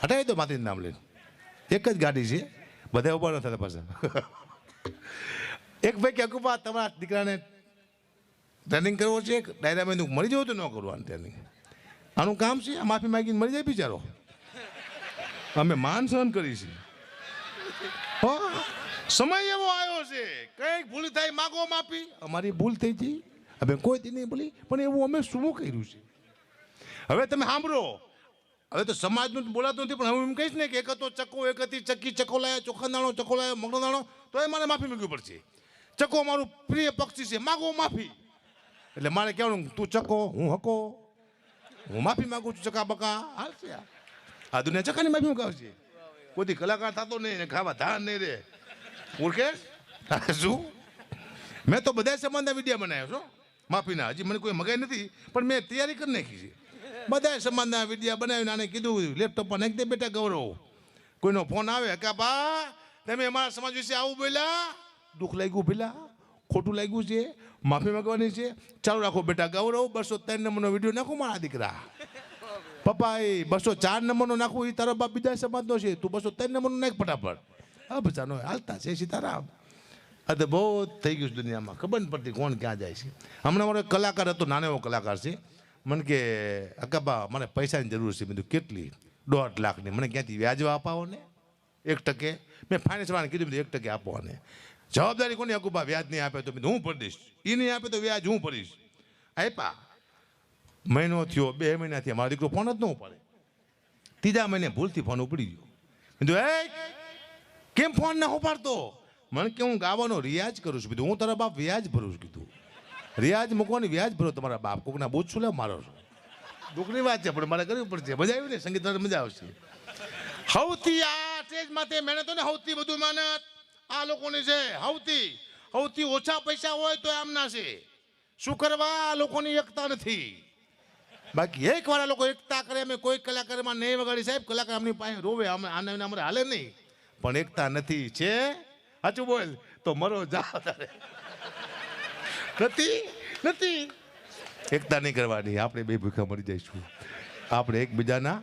હટાવી દો માતાજીનું નામ લઈને. એક જ ગાડી છે, બધા ઉભા ન થતા પાછા. એક ભાઈ કે અકુબા તમારા દીકરાને ટ્રેનિંગ કરવો છે, ડાયરામાં મરી જવું તો ન કરવાનું ટ્રેનિંગ. આનું કામ છે, આ માફી માગીને મરી જાય બિચારો. અમે માન સહન કરી છે. સમય એવો આવ્યો છે, કંઈક ભૂલ થાય માગો માફી. અમારી ભૂલ થઈ હતી, અમે કોઈ દી નહીં બોલી, પણ એવું અમે શું કર્યું છે. હવે તમે સાંભળો, હવે તો સમાજનું બોલાતું નથી, પણ હું એમ કહીશ ને કે એક હતો ચક્કો, એક હતી ચક્કી, ચક્કો લાયો ચોખા દાણો, ચક્કો લાયો મગનો દાણો, તો એ મારે માફી માંગવી પડશે. ચક્કો મારું પ્રિય પક્ષી છે, માગો માફી. એટલે મારે કહેવાનું તું ચક્કો, હું હકો, હું માફી માગું છું, ચકા બકા હાલશે. આ દુનિયા ચકાની માફી મંગાવશે. કોઈ કલાકાર થતો નહીં ને ખાવા ધાન નહીં રે. ઓળખે શું? મેં તો બધા સમાજના વિડીયો બનાવ્યો છો માફીના. હજી મને કોઈ મગાઈ નથી, પણ મેં તૈયારી કરી નાખી છે. બધા સમાજના વિડીયો બનાવીને આને કીધું લેપટોપ પર નાખી દે બેટા ગૌરવ. કોઈનો ફોન આવે કે બા તમે અમારા સમાજ વિશે આવું બોલ્યા, દુઃખ લાગ્યું પેલા, ખોટું લાગ્યું છે, માફી માંગવાની છે, ચાલુ રાખો બેટા ગૌરવ. 203 નંબરનો વિડીયો નાખો મારા દીકરા. પપ્પા એ 204 નંબરનો નાખું, એ તારો બાપ બીજા સમાજનો છે, તું 203 નંબરનો નાખ ફટાફટ. હા બચાનો હાલતા છે સીતારામ. આ તો બહુ થઈ ગયું છે દુનિયામાં, ખબર નથી પડતી કોણ ક્યાં જાય છે. હમણાં મારો કલાકાર હતો, નાનો એવો કલાકાર છે, મને કે અકાબા મને પૈસાની જરૂર છે. બધું કેટલી? 1.5 લાખની. મને ક્યાંથી વ્યાજવા અપાવો ને 1%. મેં ફાઇનાન્સવાળાને કીધું 1% આપો. અને જવાબદારી કોની? અકુબા વ્યાજ નહીં આપે તો હું ભરી દઈશ, એ નહીં આપે તો વ્યાજ હું ભરીશ. આપ્યા. મહિનો થયો, 2 મહિના થયા, મારો દીકરો ફોન જ ન ઉપાડે. 3જા મહિને ભૂલથી ફોન ઉપડી ગયો. કીધું એ કેમ ફોન ના ઉપાડતો? મને કે હું ગાવાનો રિયાજ કરું છું. કીધું હું તારા બાપ વ્યાજ ભરું છું. કીધું રિયાજ મૂકવાની વ્યાજ ભરો તમારા બાપ. કોકના બોજ છું લે મારો છું. દુઃખની વાત છે, પણ મારે કરવી પડશે. મજા આવી ને સંગીત મજા આવશે. સૌથી આ સ્ટેજ માથે મહેનત ને સૌથી વધુ મહેનત આ લોકોની છે. સૌથી ઓછા પૈસા હોય તો આમના છે. શું કરવા? આ લોકોની એકતા નથી. બાકી એક વાર લોકો એકતા કરે. અમે કોઈ કલાકારમાં નહીં વગાડી સાહેબ, કલાકાર આમની પાસે રોવે, આને અમારે હાલે નહીં, પણ એકતા નથી. છે સાચું બોલ તો મરો જાઓ તારે. નથી એકતા નહીં કરવાની. આપણે બે ભૂખા મરી જઈશું. આપણે એકબીજાના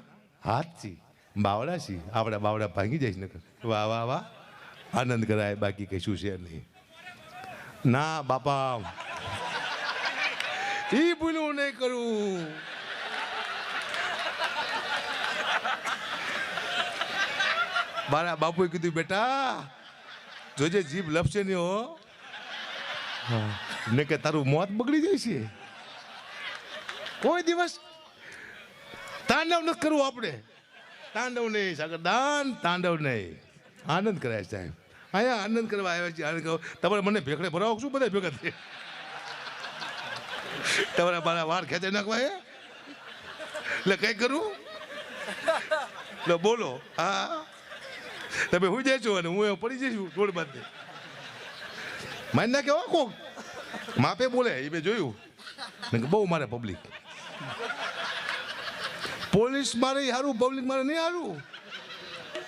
હાથ છીએ, બાવડા છીએ. આપણા બાવડા ભાંગી જઈશ ને. વાહ વાહ વાહ, આનંદ કરાય, બાકી કશું છે નહીં. ના બાપા, એ ભૂલું નહીં કરું. મારા બાપુએ કીધું બેટા જોજે જીભ લપસે નહીં હો, ને કે તારું મોત બગડી જાય છે. કોઈ દિવસ તાંડવ નથી કરવું આપણે. તાંડવ નહીં સાગરદાન, તાંડવ નહીં. આનંદ કરાય સાહેબ. અહીંયા આનંદ કરવા આવ્યા છે. આનંદ કહો તમારે મને ભેગડે ભરાવો શું? બધા ભેગા થઈ તમારા મારા વાર ખેંચાઈ નાખવા એટલે કઈ કરું? એટલે બોલો. હા તમે હું જાય છો અને હું પડી જઈશું રોડ બાંધે. મારી ના કેવા કોક માપે બોલે એ મેં જોયું. બહુ મારે પબ્લિક, પોલીસ મારે સારું, પબ્લિક મારે નહીં સારું.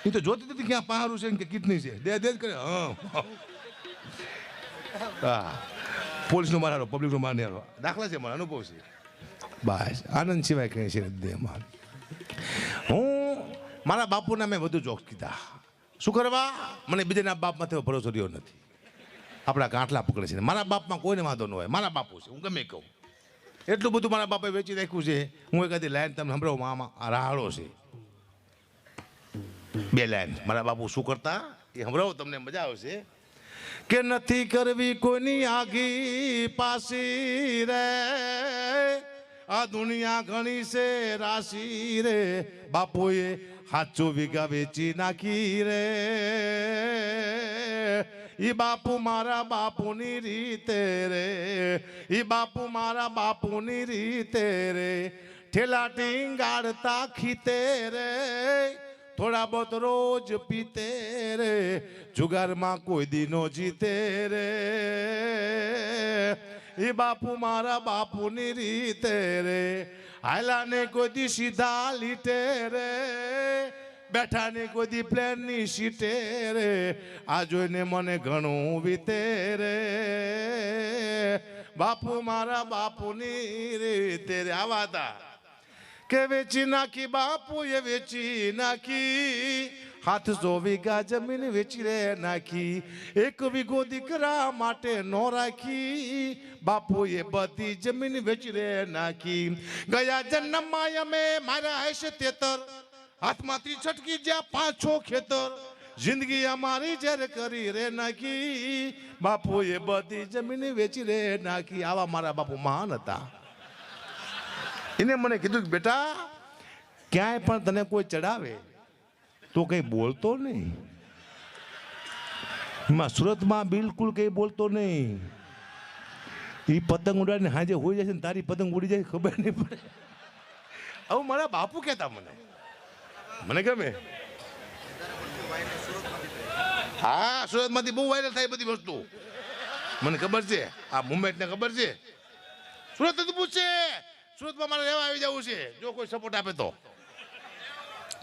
એ તો જોતી હતી ક્યાં પહારું છે કે કિડની છે, દે જ કરે. હા પોલીસનો મારો, પબ્લિકનો માર નહીં હારો. દાખલા છે, મારો અનુભવ છે. બસ આનંદ સિવાય કંઈ છે નથી એમાં. હું મારા બાપુના મેં વધુ જોક્સ કીધા. શું કરવા? મને બીજાના બાપમાંથી ભરોસો રહ્યો નથી. આપણા ગાંઠલા પકડે છે. મારા બાપમાં કોઈને વાંધો ન હોય. મારા બાપુ છે, હું ગમે કહું. એટલું બધું મારા બાપાએ વેચી રાખ્યું છે. હું એકાદી લાઈન તમને સંભળાવું. મામા આ રાહડો છે, 2 લાઈન. મારા બાપુ શું કરતા એ સંભળાવું, તમને મજા આવશે. કે નથી કરવી કોઈની આગી પાસી રે, આ દુનિયા ઘણી છે રાશી રે. બાપુએ 7 વીઘા વેચી નાખી રે. ઈ બાપુ મારા બાપુની રીતે રે, ઈ બાપુ મારા બાપુની રીતે રે. ઠેલા ટીંગાડતા ખીતે રે, થોડા બહુત રોજ પીતે રે. જુગારમાં કોઈ દીનો જીતે રે. ઈ બાપુ મારા બાપુની રીતે રે. હાલાને કોઈ દી સીધા લીટે રે, બેઠાને કોઈ દી પ્લેનની સીટે રે. આ જોઈને મને ઘણું વીતે રે. બાપુ મારા બાપુની રીતે રે. આવા હતા કે વેચી નાખી બાપુએ વેચી નાખી, 700 વીઘા જમીન વેચી રે નાખી, 1 વીઘો દીકરા માટે નો રાખી, બાપુએ બધી જમીન વેચી રે નાખી. ગયા જન્મમાં અમે મારા હશે 73, હાથમાંથી છટકી જ્યાં 5-6 ખેતર, જિંદગી અમારી જર કરી રે નાખી, બાપુએ બધી જમીન વેચી રે નાખી. આવા મારા બાપુ મહાન હતા. એને મને કીધું કે બેટા ક્યાંય પણ તને કોઈ ચડાવે તો કઈ બોલતો નહીં. એમાં સુરતમાં બિલકુલ કઈ બોલતો નહીં. એ પતંગ ઉડાડીને હાજે હોઈ જશે ને તારી પતંગ ઉડી જાય ખબર નહીં પડે. આવું મારા બાપુ કહેતા મને ગમે. હા, સુરતમાંથી બહુ વાયરલ થાય બધી વસ્તુ મને ખબર છે. આ મુંબઈને ખબર છે. સુરત તો પૂછે સુરતમાં મારે રહેવા આવી જવું છે જો કોઈ સપોર્ટ આપે તો.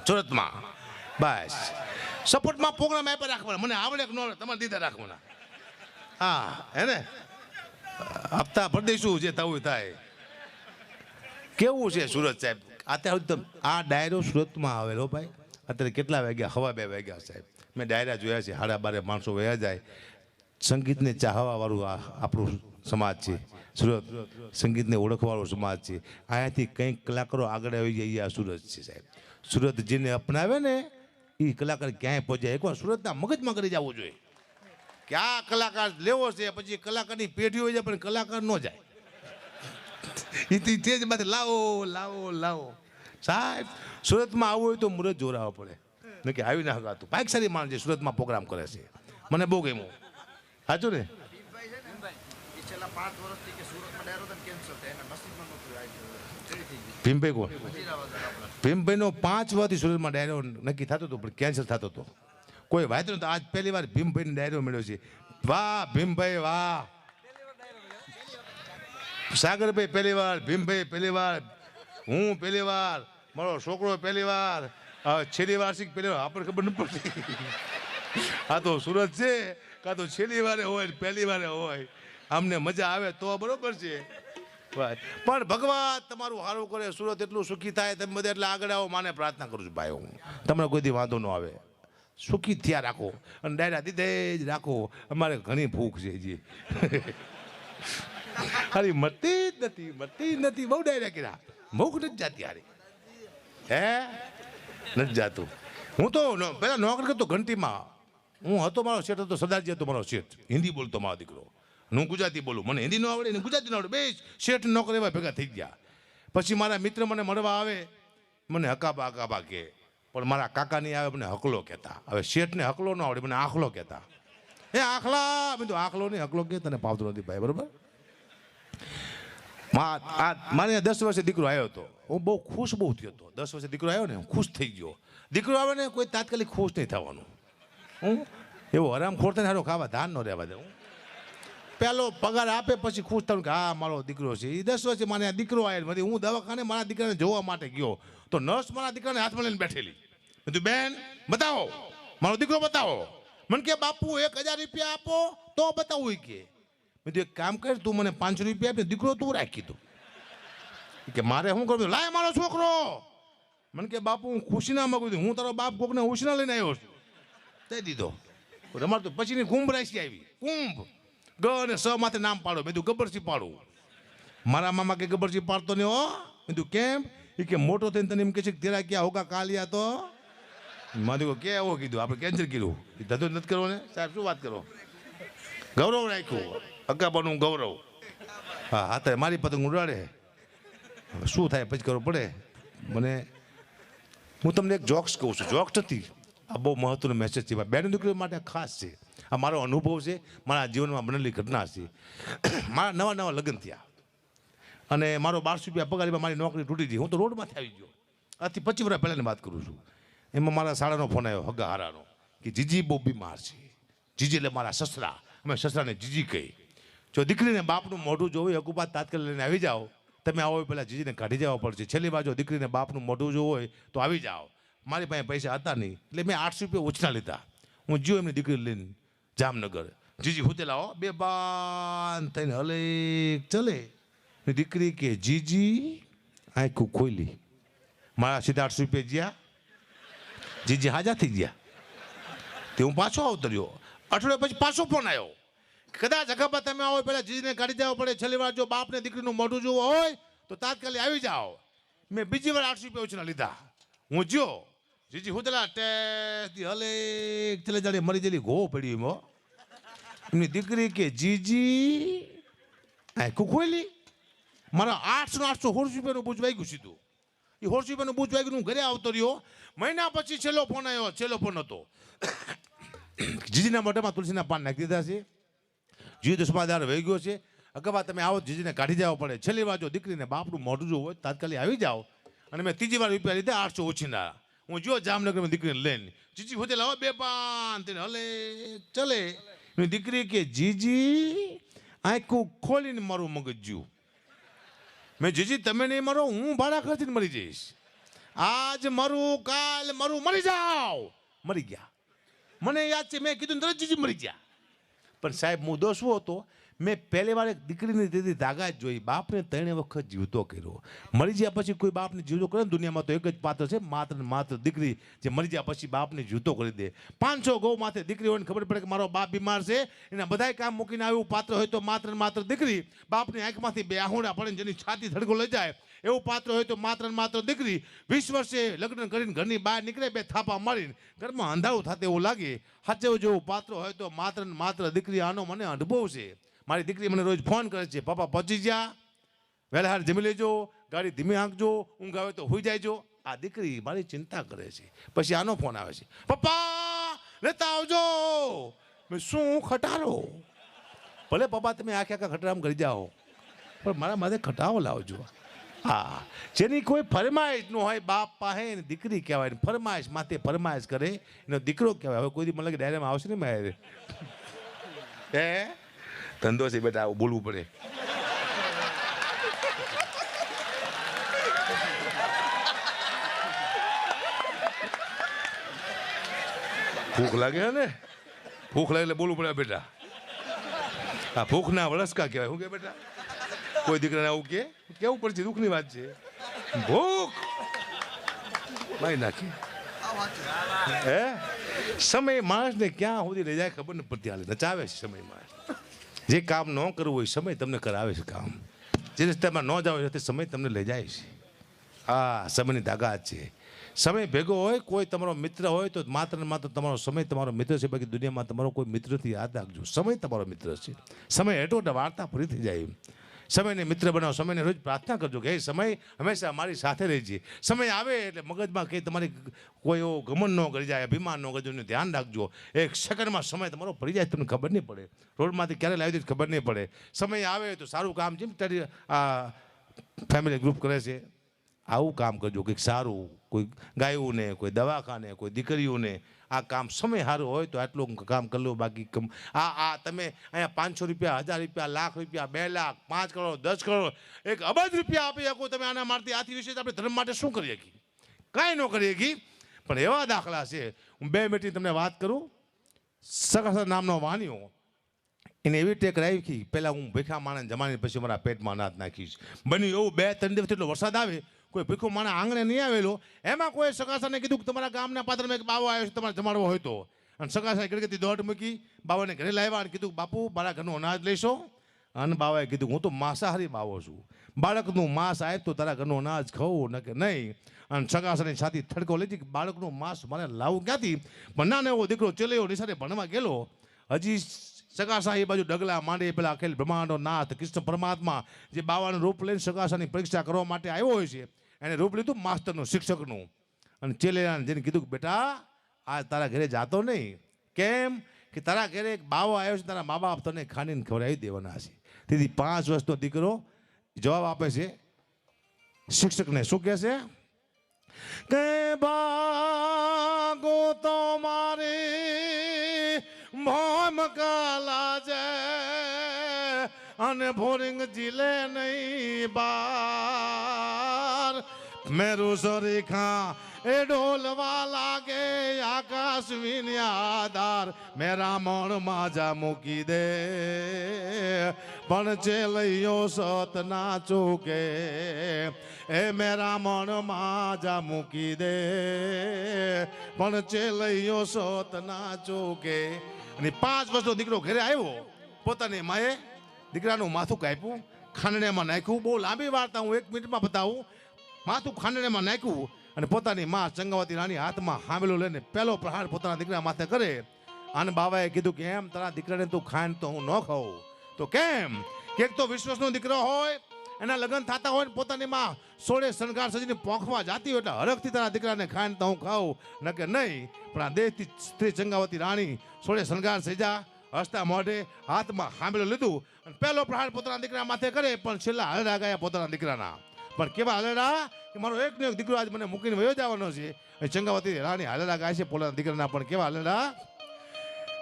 સુરતમાં બસ સપોર્ટમાં પ્રોગ્રામ આપ્યા રાખવાના. મને આવડે કે ન આવડે તમારે દીધા રાખવાના. હા હે ને, હપ્તા ભરી દઈશું જે થવું થાય. કેવું છે સુરત સાહેબ અત્યારે? આ ડાયરો સુરતમાં આવેલો ભાઈ. અત્યારે કેટલા વાગ્યા? 2:15 વાગ્યા સાહેબ. મેં ડાયરા જોયા છે. 12:30 માણસો વયા જાય. સંગીતને ચાહવાવાળું આપણું સમાજ છે સુરત. સંગીતને ઓળખવાળો સમાજ છે. અહીંયાથી કંઈક કલાકારો આગળ આવી જાય આ સુરત છે સાહેબ. સુરત જેને અપનાવે ને એ કલાકાર ક્યાંય પહોંચાય. એકવાર સુરતના મગજમાં કરી જવું જોઈએ કે આ કલાકાર લેવો છે. પછી કલાકારની પેઢી હોય જાય પણ કલાકાર ન જાય. એ તે જ બાદ લાવો લાવો લાવો સાહેબ. સુરતમાં આવવું હોય તો મુરત જોરાવવા પડે ને કે આવી ના હકાતું. પાકસારી માણસ જે સુરતમાં પ્રોગ્રામ કરે છે મને બહુ ગમ્યું. સાચું ને? ભીમભાઈ કોણ? ભીમભાઈનો 5 વર્ષથી સુરતમાં ડાયરો નક્કી થતો હતો પણ કેન્સલ થતો હતો. કોઈ વાત નતો. આજ પહેલી વાર ભીમભાઈને ડાયરો મળ્યો છે. વાહ ભીમભાઈ વાહ. સાગરભાઈ પહેલી વાર, ભીમભાઈ પહેલી વાર, હું પહેલી વાર, મારો છોકરો પહેલી વાર, છેલ્લી વાર્ષિક પહેલી વાર. આપણે ખબર ન પડતી. આ તો સુરત છે કાં તો છેલ્લી વારે હોય પહેલી વારે હોય. અમને મજા આવે તો બરોબર છે. પણ ભગવાન તમારું સારું કરે. સુરત એટલું સુખી થાય તમે બધા એટલે આગળ આવો. માને પ્રાર્થના કરું છું ભાઈ હું તમને કોઈ દી વાંધો ન આવે. સુખી થયા રાખો અને ડાયરા દીધે જ રાખો. અમારે ઘણી ભૂખ છે જી. અરે મરતી જ નથી. બહુ ડાયરા કર્યા. ભૂખ નથી જાતી હારી. હે નથી જાતું. હું તો પહેલાં નોકરી કરતો ઘંટીમાં. હું હતો, મારો શેઠ હતો સરદારજી હતો મારો શેઠ. હિન્દી બોલતો મારો દીકરો. હું ગુજરાતી બોલું. મને હિન્દી ન આવડે ને ગુજરાતી ન આવડે. બે શેઠ નોકરી એવા ભેગા થઈ ગયા. પછી મારા મિત્ર મને મળવા આવે. મને હકાબા કે પણ મારા કાકા નહીં આવે મને હકલો કહેતા. હવે શેઠને હકલો ન આવડે મને આખલો કહેતા. એ આખલા બધું આખલો નહીં હકલો કે તને પાવતો નથી ભાઈ. બરોબર. મારે 10 વર્ષે દીકરો આવ્યો હતો. હું બહુ ખુશ થયો હતો. 10 વર્ષે દીકરો આવ્યો ને હું ખુશ થઈ ગયો. દીકરો આવે ને કોઈ તાત્કાલિક ખુશ નહીં થવાનું. હું એવો હરામખોર થાય ને હારો ખાવા ધાન ન રહેવા દે. હું પહેલો પગાર આપે પછી ખુશ થયું કે હા મારો દીકરો છે. એ 10 વર્ષે મને દીકરો આવ્યો. હું દવાખાને મારા દીકરાને જોવા માટે ગયો તો નર્સ મારા દીકરાને હાથમાં લઈને બેઠેલી. કીધું બેન બતાવો મારો દીકરો બતાવો. મને કે બાપુ 1000 રૂપિયા આપો તો બતાવું કે. મેં કીધું એક કામ કર તું મને 500 રૂપિયા આપે દીકરો તું રાખી દો. કે મારે શું કરું? લાય મારો છોકરો. મને કે બાપુ હું ખુશી ના માગું છું. હું તારો બાપ કોકને ઉછીના લઈને આવ્યો છું. દઈ દીધો. રમાડતો પછીની કુંભ રાશિ આવી. કુંભ ગ અને સ માથે નામ પાડો. મેં કીધું ગબ્બરસિંહ પાડું. મારા મામા કે ગબ્બરસિંહ પાડતો નહીં હો. મેં કીધું કેમ? એ કે મોટો થઈને તને એમ કહે છે કે તેરા ક્યાં હોગા કાલિયા તો. મારે કે એવો કીધું આપણે કેન્સલ કર્યું. એ ધંધો નથી કરવો ને સાહેબ. શું વાત કરો? ગૌરવ રાખ્યું. હકાબાનું ગૌરવ. હા હા મારી પતંગ ઉડાડે. શું થાય પછી કરવું પડે. મને હું તમને એક જોક્સ કહું છું. જોક્સ નથી, આ બહુ મહત્વનો મેસેજ છે. બેન દીકરીઓ માટે ખાસ છે. આ મારો અનુભવ છે. મારા જીવનમાં બનેલી ઘટના છે. મારા નવા લગ્ન થયા અને મારો 1200 રૂપિયા પગારમાં મારી નોકરી તૂટી ગઈ. હું તો રોડમાંથી આવી ગયો. આજથી 25 વર્ષ પહેલાંની વાત કરું છું. એમાં મારા શાળાનો ફોન આવ્યો હગા હારાનો કે જીજી બહુ બીમાર છે. જીજી એટલે મારા સસરા. અમે સસરાને જીજી કહી. જો દીકરીને બાપનું મોઢું જોવું હકુપાત તાત્કાલિક લઈને આવી જાઓ. તમે આવો પહેલાં જીજીને કાઢી જવા પડશે. છેલ્લી બાજુ દીકરીને બાપનું મોઢું જોવું હોય તો આવી જાઓ. મારી પાસે પૈસા હતા નહીં એટલે મેં 800 રૂપિયા ઓછના લીધા. હું જીવ એમની દીકરી લઈને જામનગર. જીજી હુતેલા હો બે બાન થઈને હલે ચલે. દીકરી કે જીજી આંખું ખોલી. મારા સીધા 800 રૂપિયા ગયા, જીજી હાજા થઈ ગયા. તે હું પાછો આવતર્યો. અઠવાડિયા પછી પાછો ફોન આવ્યો, કદાચ અગાપા તમે આવો પહેલાં જીજીને કાઢી જવા પડે. છેલ્લી વાર જો બાપને દીકરીનું મોઢું જોવું હોય તો તાત્કાલિક આવી જાઓ. મેં બીજી વાર 800 રૂપિયા ઓછા લીધા. હું જ્યો જીજી હુતલા ટેસ્ટ હલે ચલે જાડે મરી જેલી ઘો પડી એમાં. એમની દીકરી કે જીજી આખું ખોલી. મારા 800 રૂપિયાનું બૂજ વાગ્યું સીધું. એ 100 રૂપિયાનું બૂજ વાગ્યું હું ઘરે આવતો રહ્યો. મહિના પછી છેલ્લો ફોન આવ્યો. છેલ્લો ફોન હતો, જીજીના મોઢામાં તુલસીના પાન નાખી દીધા છે, જીજી દસમાદાર વહી ગયો છે. અગાઉ તમે આવો જીજીને કાઢી જવા પડે. છેલ્લી વાર જો દીકરીને બાપનું મોઢું જોવું હોય તાત્કાલિક આવી જાઓ. અને મેં ત્રીજી વાર રૂપિયા લીધા 800 ઓછીના. હું જો જામનગરમાં દીકરીને લઈને જીજી હોતે લાવો 2 પાન તેને હલે ચલે. એની દીકરી કે જીજી આંખું ખોલીને મારું મગજ જ્યું. મેં જીજી તમે નહીં મરો, હું ભાડા ખર્ચીને મરી જઈશ. આજ મરું કાલ મરું, મરી જાઓ. મરી ગયા. મને યાદ છે મેં કીધું તરત જીજી મરી ગયા. પણ સાહેબ મુદ્દો શું હતો, મેં પહેલી વાર એક દીકરીની દીધી તાકાત જોઈ. બાપને 3 વખત જીવતો કર્યો. મરી ગયા પછી કોઈ બાપને જીવતો કરે ને દુનિયામાં તો એક જ પાત્ર છે, માત્ર ને માત્ર દીકરી, જે મરી ગયા પછી બાપને જીવતો કરી દે. 500 ગૌ માથે દીકરી હોય ને ખબર પડે કે મારો બાપ બીમાર છે, એના બધાય કામ મૂકીને આવ્યું પાત્ર હોય તો માત્ર ને માત્ર દીકરી. બાપની આંખમાંથી 2 આહુડા પડે જેની છાતી ધડકો લઈ જાય એવું પાત્ર હોય તો માત્ર ને માત્ર દીકરી. 20 વર્ષે લગ્ન કરીને ઘરની બહાર નીકળે 2 થાપા મારીને ઘરમાં અંધારું થાતે એવું લાગે. સાચે જેવું પાત્ર હોય તો માત્ર ને માત્ર દીકરી. આનો મને અનુભવ છે. મારી દીકરી મને રોજ ફોન કરે છે, પપ્પા પહોંચી ગયા, વહેલા હાર જમી લેજો, ગાડી ધીમી હાંકજો, ઊંઘ આવે તો હોઈ જાયજો. આ દીકરી મારી ચિંતા કરે છે. પછી આનો ફોન આવે છે, પપ્પા લેતા આવજો. મેં શું ખટારો? ભલે પપ્પા તમે આખા ખટારામ કરી જાઓ, પણ મારા માથે ખટાવો લાવજો. હા, જેની કોઈ ફરમાઈશ ન હોય બાપ પાસે દીકરી કહેવાય. ફરમાઈશ માથે ફરમાઈશ કરે એનો દીકરો કહેવાય. હવે કોઈ દી મને લાગે ડાયરામાં આવશે ને મારે ધંધો છે બેટા, આવું બોલવું પડે. ભૂખ લાગે ને, ભૂખ લાગે એટલે બોલવું પડે બેટા. આ ભૂખના વળસકા કહેવાય. શું કે બેટા? કોઈ દીકરાને આવું કેવું પડશે? દુઃખની વાત છે. ભૂખ મારી નાખી. હે સમય માણસને ક્યાં સુધી લઈ જાય ખબર નથી પડતી. હાલે નચાવે છે સમય માણસ. જે કામ ન કરવું હોય સમય તમને કરાવે છે કામ. જે રસ્તામાં ન જાવ તે સમય તમને લઈ જાય છે. હા, સમયની તાકાત છે. સમય ભેગો હોય, કોઈ તમારો મિત્ર હોય તો માત્ર ને માત્ર તમારો સમય તમારો મિત્ર છે. બાકી દુનિયામાં તમારો કોઈ મિત્ર નથી. યાદ રાખજો, સમય તમારો મિત્ર છે. સમય હેઠો વાર્તા પૂરી થઈ જાય. સમયને મિત્ર બનાવો. સમયને રોજ પ્રાર્થના કરજો કે સમય હંમેશા મારી સાથે રહેજે. સમય આવે એટલે મગજમાં કંઈ તમારી કોઈ એવો ઘમંડ ન કરી જાય, અભિમાન ન કરજો. એનું ધ્યાન રાખજો. 1 સેકન્ડમાં સમય તમારો પડી જાય તમને ખબર નહીં પડે. રોડમાંથી ક્યારે લાવી દે ખબર નહીં પડે. સમય આવે તો સારું કામ, જેમ આ ફેમિલી ગ્રુપ કરે છે આવું કામ કરજો. કંઈક સારું, કોઈ ગાયોને, કોઈ દવાખાને, કોઈ દીકરીઓને આ કામ સમય સારું હોય તો આટલું કામ કરી લો. બાકી તમે અહીંયા 500 રૂપિયા, 1000 રૂપિયા, લાખ રૂપિયા, 2 લાખ, 5 કરોડ, 10 કરોડ, 1 અબજ રૂપિયા આપી શકો તમે આના માટે. આથી વિશે આપણે ધર્મ માટે શું કરી શકીએ? કાંઈ ન કરી શકીએ. પણ એવા દાખલા છે. હું 2 મિનિટની તમને વાત કરું. સગા નામનો વાણિયો, એને એવી ટેક રાખી, પહેલાં હું ભીખા માણસ જમાની પછી મારા પેટમાં અનાજ નાખીશ. બન્યું એવું 2-3 દિવસ એટલો વરસાદ આવે, કોઈ ભીખો માણસ આંગણે નહીં આવેલો. એમાં કોઈ સગાસાને કીધું કે તમારા ગામના પાત્રમાં એક બાવો આવ્યો છે, તમારે જમાડવો હોય તો. અને સગાસાએ ગળગતી દોડ મૂકી, બાવાને ઘરે લાવ્યા અને કીધું બાપુ મારા ઘરનું અનાજ લઈશો. અને બાવાએ કીધું હું તો માંસાહારી બાવો છું, બાળકનું માંસ આવે તો તારા ઘરનું અનાજ ખાવું ન કે નહીં. અને સગાસાની છાતી થડકો લેતી કે બાળકનું માંસ મારે લાવવું ક્યાંથી? પણ નાનો એવો દીકરો ચેલ્યો નિશાળે ભણવા ગયેલો. હજી સગાસા એ બાજુ ડગલા માંડે પેલા અખિલ બ્રહ્માંડનો નાથ કૃષ્ણ પરમાત્મા જે બાવાનું રૂપ લઈને સગાસાની પરીક્ષા કરવા માટે આવ્યો હોય છે, એને રૂપ લીધું માસ્ટરનું, શિક્ષકનું. અને ચેલેરાને જેને કીધું કે બેટા આ તારા ઘરે જાતો નહીં. કેમ કે તારા ઘરે એક બાવો આવ્યો છે, તારા મા બાપ તને ખાંડીને ખવડાવી દેવાના છે. તેથી 5 વર્ષનો દીકરો જવાબ આપે છે શિક્ષકને. શું કહે છે કે ભાગો તો મારે મોમ કાલા છે અને ભોરિંગ જીલે નહીં બાર. મેરું સરીખા એ ઢોલવા લાગે આકાશ અશ્વિની આધાર મેં રામણ માજા મૂકી દે પણ ચેલૈયો સત ના ચૂકે એ મેં રામણ માજા મૂકી દે પણ ચેલૈયો સત ના ચૂકે. અને 5 વર્ષનો દીકરો ઘરે આવ્યો, પોતાની માએ દીકરાનું માથું કાપ્યું, ખાંડણીમાં નાખ્યું. બહુ લાંબી વાર્તા હું 1 મિનિટમાં બતાવું. માથું ખાંડણીમાં નાખ્યું અને પોતાની માં ચંગાવતી રાણી હાથમાં હાંભેલું લઈને પહેલો પ્રહાર પોતાના દીકરા માથે કરે. અને બાબાએ કીધું કે એમ તારા દીકરાને તું ખાંડ તો હું ન ખાઉં. તો કેમ કે એક તો વિશ્વાસનો દીકરો હોય, એના લગ્ન થતા હોય, પોતાની માં સોળે શણગાર સજીને પોંખવા જાતી હોય એટલે હરખથી તારા દીકરાને ખાંડ તો હું ખાઉં ન કે નહીં. પણ આ દેશથી સ્ત્રી ચંગાવતી રાણી સોળે શણગાર સજા હસતા મોઢે હાથમાં હાંભેલું લીધું અને પહેલો પ્રહાર પોતાના દીકરા માથે કરે. પણ છેલ્લા હલડા ગયા પોતાના દીકરાના. પણ કેવા હલડા કે મારો એક ને એક દીકરો આજ મને મૂકીને વયો જવાનો છે. ચંગાવતી રાણી હલડા ગાય છે પોતાના દીકરાના. પણ કેવા હલડા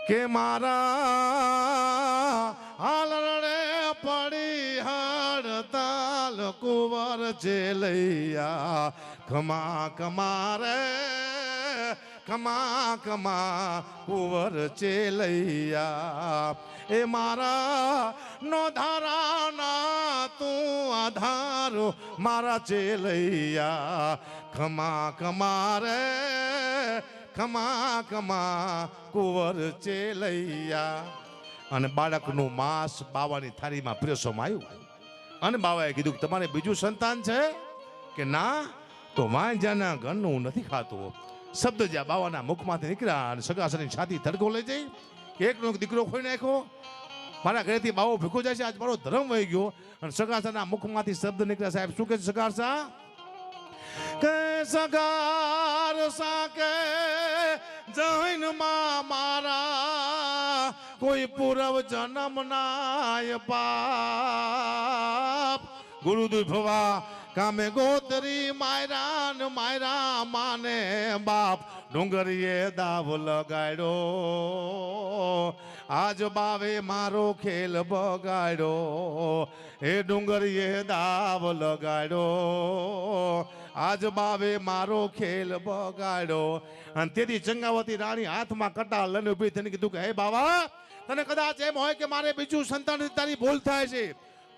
કે મારા હાલડે પડી હડતાલ કુંવર ચેલૈયા ખમા કમારે ખમા કમા કુંવર ચેલૈયા એ મારા નો ધારાના તું આધારો મારા ચેલૈયા ખમા કમારે ખમા ખમા કુંવર ચેલૈયા. અને બાળકનું માંસ બાવાની થાળીમાં પીરસવામાં આવ્યું. અને બાવાએ કીધું કે તમારે બીજું સંતાન છે કે ના? તો વાંજાના ઘરનું નથી ખાતું. શબ્દ જ્યાં બાવાના મુખમાંથી નીકળ્યા અને સગાસની છાતી ધડકો લઈ જઈ કે એકનો એક દીકરો ખોઈ નાખ્યો. મારા ઘરેથી બાવો ભીખો જાય છે, આજ મારો ધર્મ વહી ગયો. અને સગાસાના મુખમાંથી શબ્દ નીકળ્યા. સાહેબ શું કે છે સગાસા? કે સગાર સાકે જૈનમાં મારા કોઈ પૂર્વ જન્મ નાય પાપ ગુરુદુઈ ભવા કામે ગોતરી માયરા માને બાપ ડુંગરીએ દાવ લગાડ્યો આજ બાવે મારો ખેલ બગાડ્યો એ ડુંગરીએ દાવ લગાડ્યો આજ બાવે મારો ખેલ બગાડ્યો. અને તેથી ચંગાવતી રાણી હાથમાં કટાર લઈને ઊભી થઈને કીધું કે હે બાવા, તને કદાચ એમ હોય કે મારે બીજું સંતાન તારી ભૂલ થાય છે.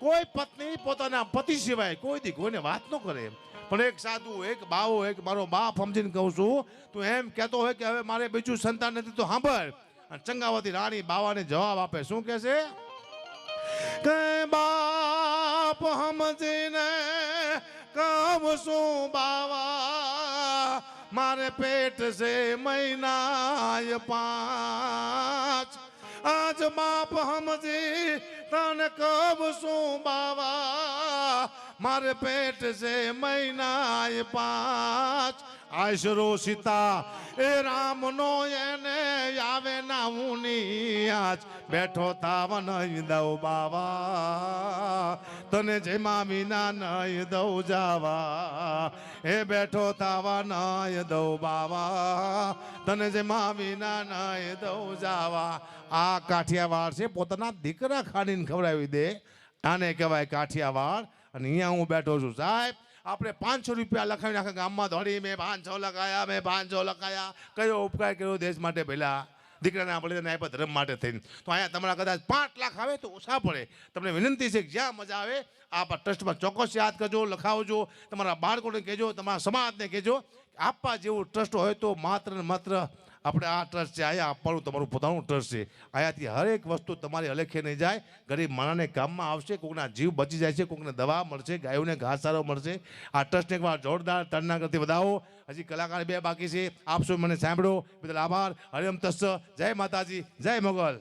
કોઈ પત્ની પોતાના પતિ સિવાય કોઈ દી કોઈને વાત ન કરે. પણ એક સાધુ, એક બાવો, એક મારો બાપ સમજીને કહું છું, તું એમ કહેતો હોય કે હવે મારે બીજું સંતાન નથી તો સાંભળ. અને ચંગાવતી રાણી બાવાને જવાબ આપે. શું કહે છે કે બાપ સમજીને કહું છું બાવા, મારે પેટ છે મહિના 5. આજ બાપ સમજી તને કહું છું બાવા, મારે પેટ છે મહિના 5. આશરો સીતા એ રામનો એને આવે ના ઉની આજ બેઠો તાવ નહીં દઉં બાવા, તને જેમાં વિના નહીં દઉં જાવા. એ બેઠો તાવા નહીં દઉં બાવા, તને જેમાં વિના નહીં દઉં જાવા. આ કાઠિયાવાડ છે, પોતાના દીકરા ખાડીને ખવડાવી દે, આને કહેવાય કાઠિયાવાડ. અને અહીંયા હું બેઠો છું સાહેબ. આપણે 500 રૂપિયા લખાવીને આખા ગામમાં દોડી, મેં 500 લખાયા, મેં 500 લખાયા. કયો ઉપકાર કર્યો દેશ માટે પહેલા, દીકરાને આપણે આપ્યા ધર્મ માટે થઈને. તો અહીંયા તમારા કદાચ 5 લાખ આવે તો ઓછા પડે. તમને વિનંતી છે કે જ્યાં મજા આવે આપ ટ્રસ્ટમાં ચોક્કસ યાદ કરજો, લખાવજો, તમારા બાળકોને કહેજો, તમારા સમાજને કહેજો. આપવા જેવું ટ્રસ્ટ હોય તો માત્ર ને માત્ર આપણે આ ટ્રસ્ટ છે. અહીંયા આપવાનું તમારું પોતાનું ટ્રસ્ટ છે. અહીંયાથી હરેક વસ્તુ તમારી અલેખે નહીં જાય, ગરીબ માણસને કામમાં આવશે, કોઈના જીવ બચી જાય છે, કોઈને દવા મળશે, ગાયોને ઘાસચારો મળશે. આ ટ્રસ્ટને એકવાર જોરદાર તાળીના કરતી વધાવો. હજી કલાકાર 2 બાકી છે. આપ સૌ મને સાંભળો બદલ આભાર. હરિયમ તસ્સ. જય માતાજી, જય મોગલ.